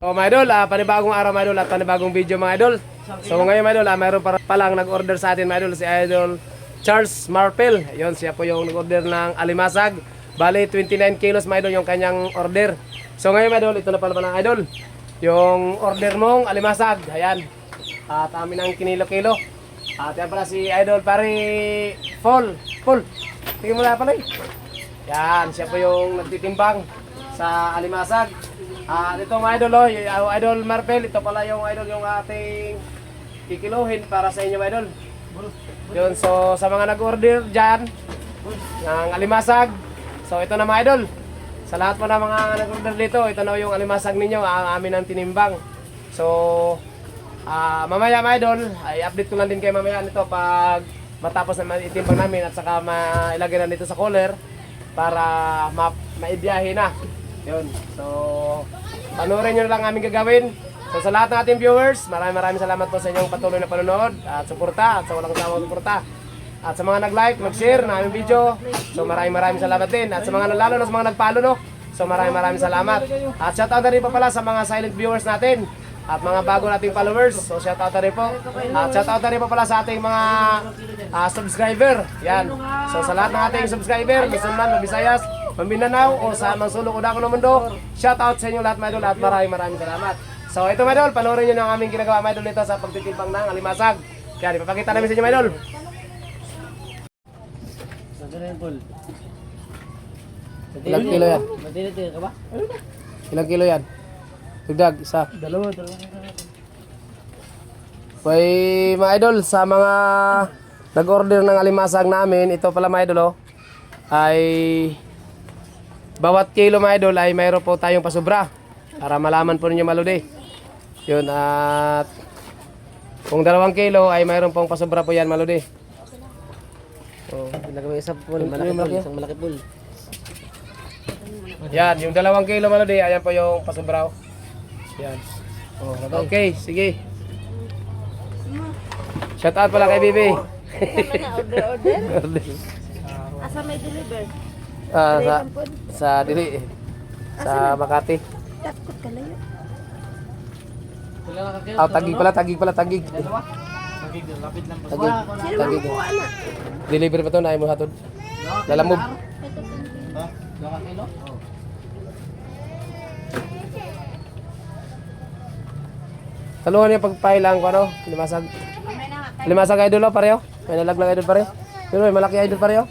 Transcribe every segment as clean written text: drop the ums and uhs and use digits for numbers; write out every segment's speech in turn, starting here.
So mga idol, panibagong araw mga idol at panibagong video mga idol. So ngayon mga idol, mayroon palang nag-order sa atin mga idol, si Idol Charles Marpel. Yun, siya po yung nag-order ng alimasag. Bali 29 kilos mga idol yung kanyang order. So ngayon mga idol, ito na pala mga idol, yung order mong alimasag. Ayan, at amin ang kinilo-kilo. At yan pala si Idol Pari Paul. Tingin mo na pala eh. Yan, siya po yung nagtitimbang sa alimasag. Ito mga idol, Idol Marpel, ito pala yung idol yung ating kikiluhin para sa inyo mga idol. Yun, so sa mga nag-order dyan ng alimasag, so ito na mga idol. Sa lahat po na mga nag-order dito, ito na yung alimasag ninyo, ang amin ang tinimbang. So mamaya mga idol, ay update ko lang din kayo mamaya nito pag matapos na itimbang namin at saka mailagay na dito sa cooler para maibiyahe na. Yun, so panoorin nyo na lang aming gagawin. So sa lahat ng ating viewers, maraming salamat po sa inyong patuloy na panonood at suporta at sa walang sawang suporta. At sa mga nag-like, mag-share na aming video, so maraming salamat din. At sa mga lalo na sa mga nag-follow, no? So maraming salamat. At shoutout na rin pa pala sa mga silent viewers natin at mga bago nating followers. So shoutout na rin po. At shoutout na rin pa pala sa ating mga subscriber. Yan. So sa lahat ng ating subscriber, Luzon, Visayas, Mindanao o sa mga sulok o dako ng mundo, shoutout sa inyo lahat mga idol at maraming salamat. So ito mga idol, panoorin nyo na ang aming ginagawa mga idol nito sa pagtitimbang ng alimasag. Kaya ipapakita namin sa inyo mga idol. Ilang kilo yan? Matitira ka ba? Ilang kilo yan? Tugdag, isa. Dalawa. May mga idol, sa mga nag-order ng alimasag namin, ito pala mga idol ay bawat kilo mga idol ay mayroon po tayong pasubra para malaman po ninyo maludi. Yun, at kung 2 kilo ay mayroon pong pasubra po yan maludi. Oh, pinagawin isang pool, isang malaki pool. Yan, yung 2 kilo maludi, ayan po yung pasubra. Yan. Oh, okay, sige. Shout out pala kay Bibi. Order? Asa may deliver? Sa dili sa Makati. Takot ka layo. Tagig pala. Tagig. Tagig. Deliver pa to na mo hatod. Lalamog. Taluhan niya pagpailang ko ano, limasag idol pareho. May nalaglag idol pareho. Pero may malaki idol pareho.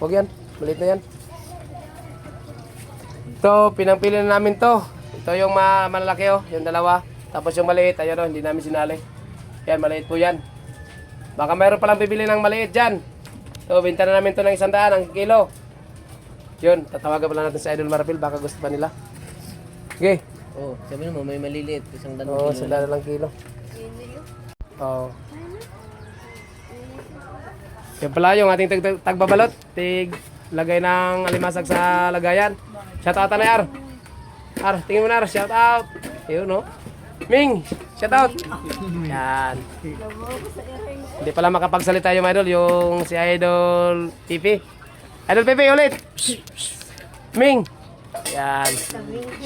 Huwag yan, maliit na yan. Ito, pinangpili na namin to. Ito yung malalaki yung 2. Tapos yung maliit, ayun hindi namin sinali. Yan, maliit po yan. Baka mayroon palang bibili ng maliit dyan. So, binta na namin to ng 100 ang kilo. Yun, tatawagan pala natin sa Idol Marpel, baka gusto pa nila. Okay. Oh, sabi mo may maliliit, isang Oo, kilo. 100 lang kilo. Oo. Yan pala yung ating tagbabalot. Lagay ng alimasag sa lagayan. Shout out na Ar. Tingin mo na Ar, shout out. Yun no. Ming, shout out. Yan. Hindi pala makapagsalita yung idol, yung si Idol Pipi. Idol Pipi ulit. Ming. Yan.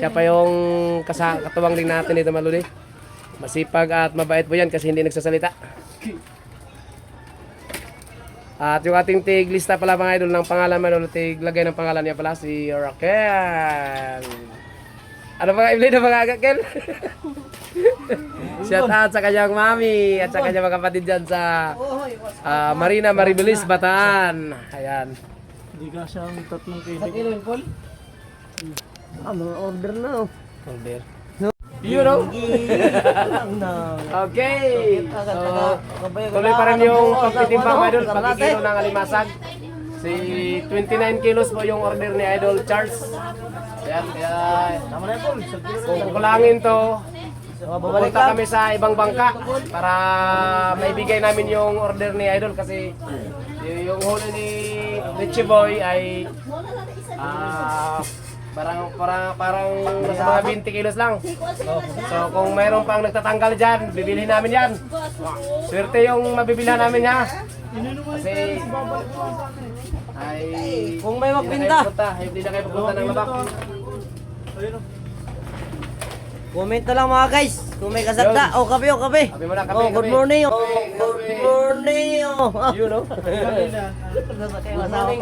Siya pa yung katuwang din natin dito maluli. Masipag at mabait po yan kasi hindi nagsasalita. At yung ating tiglista pala mga idol ng pangalan man, tiglagay ng pangalan niya pala si Raquel. Ano ba ibili na mga Raquel? Shout out sa kanyang mami at sa kanyang mga kapatid dyan sa Marina Maribelis, Bataan. Ayan. Hindi ka siyang 3 kilo. Sa kilo yung Paul? Mga order na. Order. You know? Okay. So, tuloy pa rin yung pagtitimbang idol, pagkikilo ng alimasag. Si 29 kilos po yung order ni Idol Charles. Ayan, kaya kung kukulangin to, pupunta kami sa ibang bangka para maibigay namin yung order ni Idol kasi yung huli ni Richie Boy ay parang nasa mga 20 kilos lang. So kung mayroon pang nagtatanggal dyan, bibilhin namin yan. Swerte yung mabibilhan namin ha. Kasi ay kung may magbinta, hindi na kayo pupunta ng labak. Comment na lang mga guys. Kung may kasagda. Oh, kape, oh, kape. Kape muna, kape, Oh, good kape. morning. Oh, good morning. Oh. You know? Good morning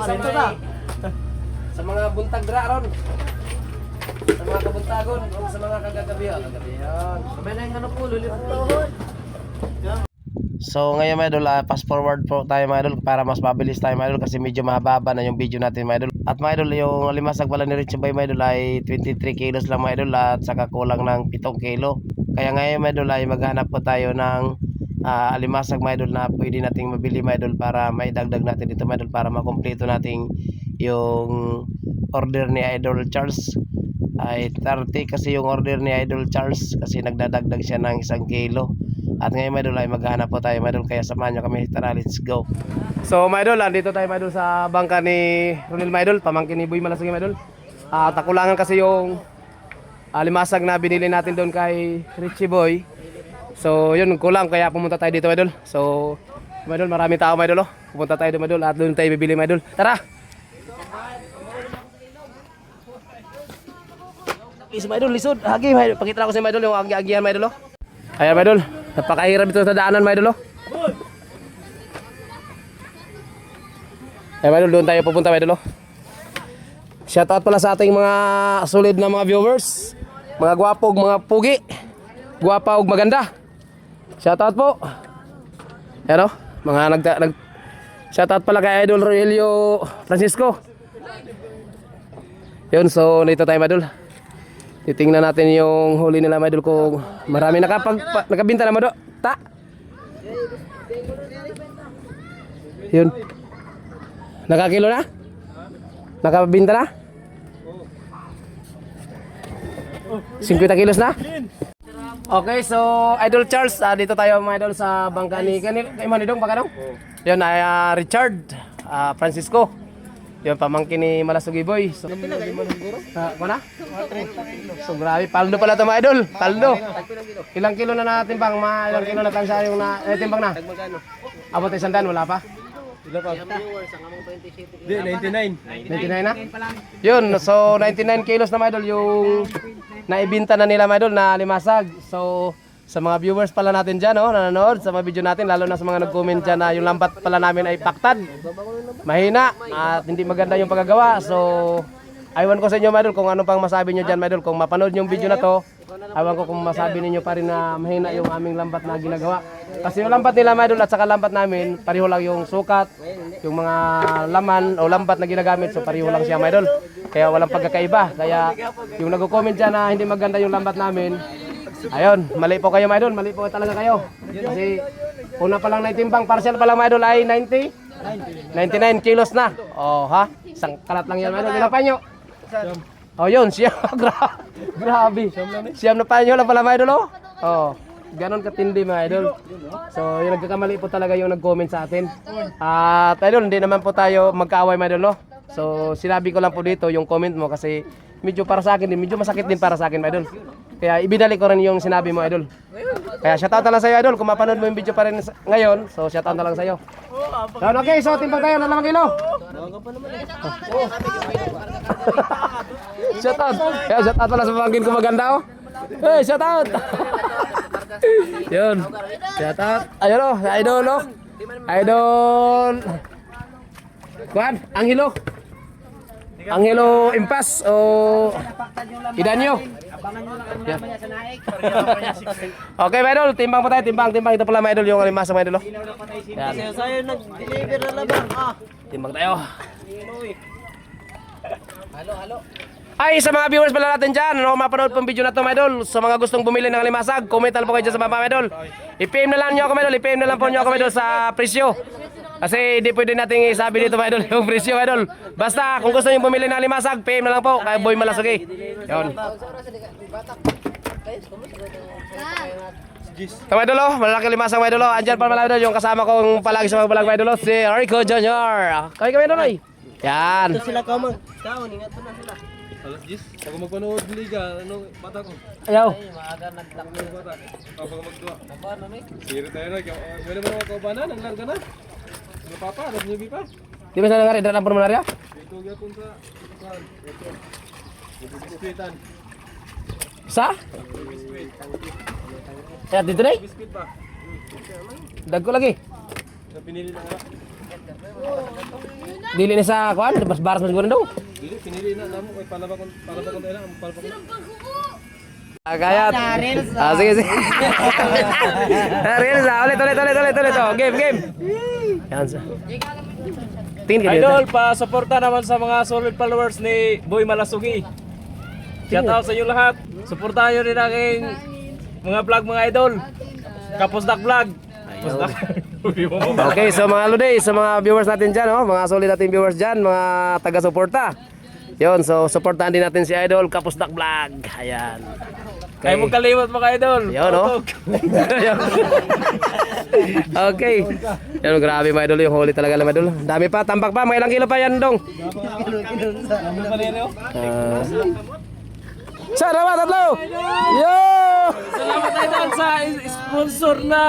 Sa mga buntag dra ron. Sa mga kabuntagon, o sa mga kagagabihan. Kagagabihan. Kamay na yung ano po, lulipot. So ngayon mga idol, fast forward po tayo mga idol para mas mabilis tayo mga idol kasi medyo mahaba na yung video natin mga idol. At mga idol, yung limasag pala ni Richie Boy mga idol ay 23 kilos lang mga idol at saka kulang ng 7 kilo. Kaya ngayon mga idol ay maghanap po tayo ng alimasag mga idol na pwede nating mabili mga idol para maidagdag natin dito mga idol para makumpleto nating yung order ni Idol Charles. Ay 30 kasi yung order ni Idol Charles kasi nagdadagdag siya ng 1 kilo. At ngayon mga idol ay maghanap po tayo mga idol kaya samahan nyo kami, tara let's go. So mga idol, andito tayo mga idol sa bangka ni Ronel mga idol, pamangkin ni Boy Malasagi mga idol. Takulangan kasi yung limasag na binili natin doon kay Richie Boy. So yun, kulang kaya pumunta tayo dito mga idol. So mga idol, maraming tao mga idol oh. Pupunta tayo doon mga idol at doon tayo bibili mga idol. Tara! Isa mga idol, lisod, hagi mga idol. Pakita ko sa mga idol yung agi-agihan mga idol oh. Ayan mga idol, napakahirap ito sa daanan mga idol oh. Ayan mga idol, doon tayo pupunta mga idol oh. Shoutout pala sa ating mga solid na mga viewers, mga gwapog, mga pugi, gwapa ug maganda. Shoutout po. Ayan oh, mga shoutout pala kay Idol Rogelio Francisco. Yun, so dito tayo mga idol. Titingnan natin yung huli nila mga idol kung marami nakabinta na mga idol. Ta. Yun. Nakakilo na? Nakabinta na? 50 kilos na? Okay, so Idol Charles, dito tayo mga idol sa bangka ni kay Manidong, baka dong? Yun, Richard Francisco. Yun, pamangkin ni Malasugi Boy. So, na? So, grabe. Paldo pala ito mga idol. Paldo. Ilang kilo na natin bang? Ilang kilo na tayo siya yung timbang na? Abot ay sandan, wala pa? Di, 99. 99 na? Yun, so 99 kilos na mga idol yung naibinta na nila mga idol na limasag. So, sa mga viewers pala natin dyan, oh, nanonood sa mga video natin, lalo na sa mga nag-comment dyan na yung lambat pala namin ay paktad, mahina, at hindi maganda yung paggagawa. So, aywan ko sa inyo mga idol kung ano pang masabi nyo dyan mga idol. Kung mapanood yung video na to, aywan ko kung masabi ninyo pa rin na mahina yung aming lambat na ginagawa. Kasi yung lambat nila mga idol at saka lambat namin, pareho lang yung sukat, yung mga laman o lambat na ginagamit, so pareho lang siya mga idol. Kaya walang pagkakaiba. Kaya yung nag-comment dyan na hindi maganda yung lambat namin, ayun, mali po kayo mga idol, mali po talaga kayo. Kasi una pa lang na itimbang, partial pa lang mga idol ay 99 kilos na. Oh ha, isang kalat lang yan mga idol. Ilang panyo? Oh yun, siyam. Grabe. Siyam na panyo lang pala mga idol oh. Oh, ganon katindi mga idol. So yung nagkakamali po talaga yung nag-comment sa atin. At idol, hindi naman po tayo magkaaway mga idol no. So sinabi ko lang po dito yung comment mo kasi medyo para sa akin din, medyo masakit din para sa akin mga idol. Kaya ibinalik ko rin yung sinabi mo idol. Kaya shoutout na lang sa'yo idol. Kung mapanood mo yung video pa rin ngayon, so shoutout na lang sa'yo. Okay, so timbang tayo na 5 kilo. Shoutout. Kaya shoutout pala sa pamangkin ko maganda oh. Hey, shoutout. Yun. Shoutout. Ayun oh, idol oh. Idol. Kuan, Angelo. Angelo Impas o Idanyo. Yeah. Okay, mga idol, timbang po tayo, timbang. Ito pala mga idol, yung alimasa mga idol. Yan. Sa'yo nag-deliver na labang. Timbang tayo. Ay, sa mga viewers pala natin dyan, ano, mapanood pong video na to mga idol. Sa mga gustong bumili ng alimasag, comment na lang po kayo dyan sa baba mga idol. I-PM na lang nyo ako mga idol, i-PM na lang po nyo ako mga idol sa presyo. Kasi hindi pwede nating isabi dito mga idol yung presyo mga idol. Basta kung gusto nyo bumili ng alimasag, PM na lang po kay Boy Malasugi. Yun. Ito mga idol, malaki limasang mga idol. Andyan pa mga idol yung kasama kong palagi sa mga balag mga idol, si Rico Jr. Kami kami idol ay. Yan. Ito sila kamang. Kaon, ingat na sila. Alas 10. Ako magpanood liga, ano, bata ko. Ayaw. Maaga nagtakbo. Bata. Ako magdua. Sira tayo na. Pwede mo naman kaubanan, naglarga na. Ano papa, alam niyo bi pa? Di ba sa nangyari? Dala ng pulmonarya? Ito gyapon sa kuan. Ito. Ito. Sa? Kaya dito na Biscuit ba? Dag ko lagi. Sa pinili na nga. Dili ni sa kuan, mas baras mas guna daw. Dili, pinili na namo. Ay, palaba ko tayo lang. Palaba ko. Kayat. Sige, sige. Reels, ulit. Oh, game. Yan sa. Tingin ka dito. Idol, pa-suporta naman sa mga solid followers ni Boy Malasugi. Shout out sa inyo lahat. Suportahan nyo rin aking mga vlog, mga idol. Kapusdak vlog. Kapusdak. Okay, so mga Luday, sa mga viewers natin dyan, oh, mga solid natin viewers dyan, mga taga-suporta. Yun, so supportahan din natin si Idol Kapusdak Vlog. Ayan. Kaya mo kalimot mga idol. Yun, no? Okay. Yan, grabe mga idol, yung huli talaga mga idol. Dami pa, tambak pa, mga ilang kilo pa yan, Dong. Salamat, tatlo! Yo! Salamat idol sa sponsor na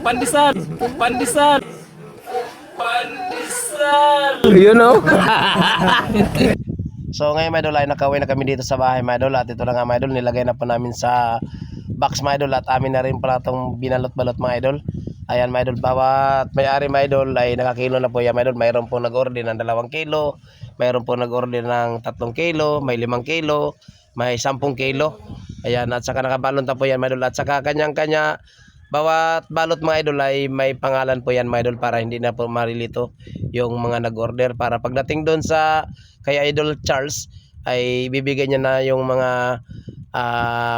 Pandisan. You know? So ngayon mga idol ay nakauwi na kami dito sa bahay mga idol. At ito na nga mga idol, nilagay na po namin sa box mga idol. At amin na rin pala itong binalot-balot mga idol. Ayan mga idol, bawat may-ari mga idol ay nakakilo na po yan mga idol. Mayroon po nag-order ng 2 kilo, mayroon po nag-order ng 3 kilo, may 5 kilo, may 10 kilo. Ayan, at saka nakabalon na po yan mga idol. At saka kanyang-kanya, bawat balot mga idol ay may pangalan po yan mga idol para hindi na po marilito yung mga nag-order. Para pagdating doon sa kay Idol Charles ay bibigyan niya na yung mga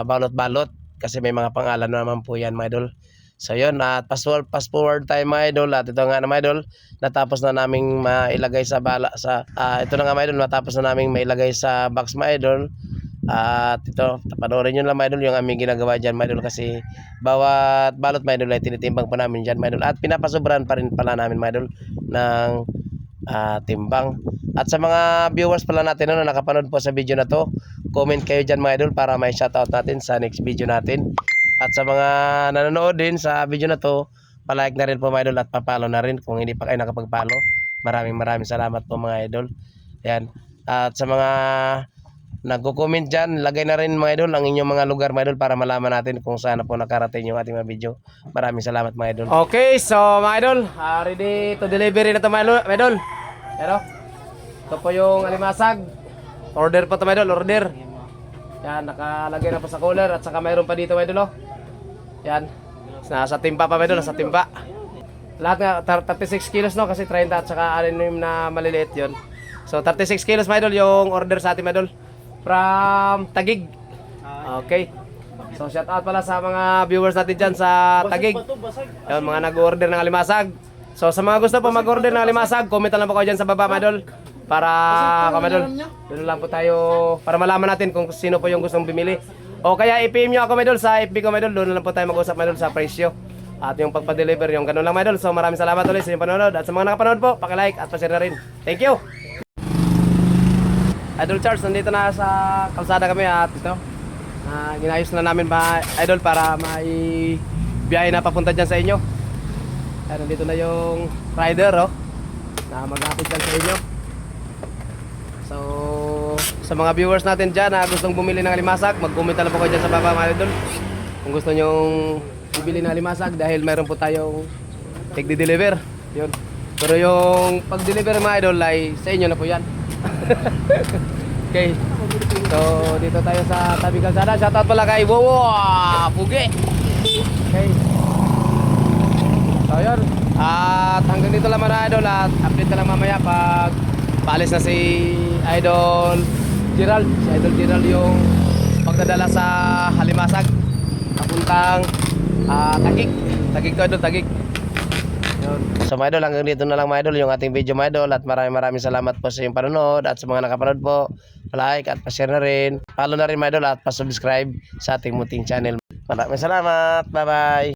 balot-balot kasi may mga pangalan naman po yan mga idol. So yun, at fast forward tayo mga idol. At ito nga na mga idol, natapos na naming mailagay sa ito na nga mga idol, natapos na naming mailagay sa box mga idol. At ito, panoorin nyo lang mga idol yung aming ginagawa dyan mga idol, kasi bawat balot mga idol ay tinitimbang pa namin dyan mga idol. At pinapasobrahan pa rin pala namin mga idol ng timbang. At sa mga viewers pala natin na nakapanood po sa video na to, comment kayo dyan mga idol para may shoutout natin sa next video natin. At sa mga nanonood din sa video na to, palike na rin po mga idol at papalo na rin kung hindi pa kayo nakapagpalo. Maraming salamat po mga idol. Ayan. At sa mga nagko-comment dyan, lagay na rin mga idol ang inyong mga lugar mga idol para malaman natin kung saan na po nakarating yung ating mga video. Maraming salamat mga idol. Okay, so mga idol, ready to delivery na ito mga idol. Pero, ito po yung alimasag. Order po ito mga idol, order. Yan, nakalagay na po sa cooler at saka mayroon pa dito mga idol. Yan, nasa timpa pa mga idol, nasa timpa. Lahat nga 36 kilos no, kasi 30 at saka 6 na maliliit yon. So 36 kilos mga idol yung order sa ating mga idol. From Taguig. Okay. So shout out pala sa mga viewers natin dyan sa Taguig. Yung mga nag-order ng alimasag. So sa mga gusto po mag-order ng alimasag, comment lang po kayo dyan sa baba mga idol. Para kamadol, doon lang po tayo para malaman natin kung sino po yung gustong bumili. O kaya i-PM nyo ako mga idol sa FB ko mga idol. Doon lang po tayo mag-usap mga idol sa presyo at yung pagpa-deliver, yung ganun lang mga idol. So maraming salamat ulit sa inyong panonood. At sa mga nakapanood po, paki-like at pa-share na rin. Thank you! Idol Charles, nandito na sa kalsada kami at ito ginayos na namin ba idol para may biyahe na papunta dyan sa inyo. Ay, nandito na yung rider na maghatid dyan sa inyo. So sa mga viewers natin dyan na gustong bumili ng alimasag, mag-comment lang po kayo dyan sa baba mga idol kung gusto nyong bibili ng alimasag dahil mayroon po tayong tig-deliver yun. Pero yung pag-deliver mga idol ay sa inyo na po yan. Okay. So dito tayo sa tabi kalsada. Shoutout pala kay Wowo Pugi. Okay. So yun. At hanggang dito lang mga idol. At update na lang mamaya pag paalis na si Idol Gerald. Si Idol Gerald yung pagdadala sa Halimasag papuntang Taguig. Taguig to idol, Taguig. So mga idol, hanggang dito na lang mga idol yung ating video mga idol. At maraming salamat po sa inyong panonood. At sa mga nakapanood po, like at pa-share na rin, follow na rin mga idol at pa-subscribe sa ating munting channel. Maraming salamat, bye bye.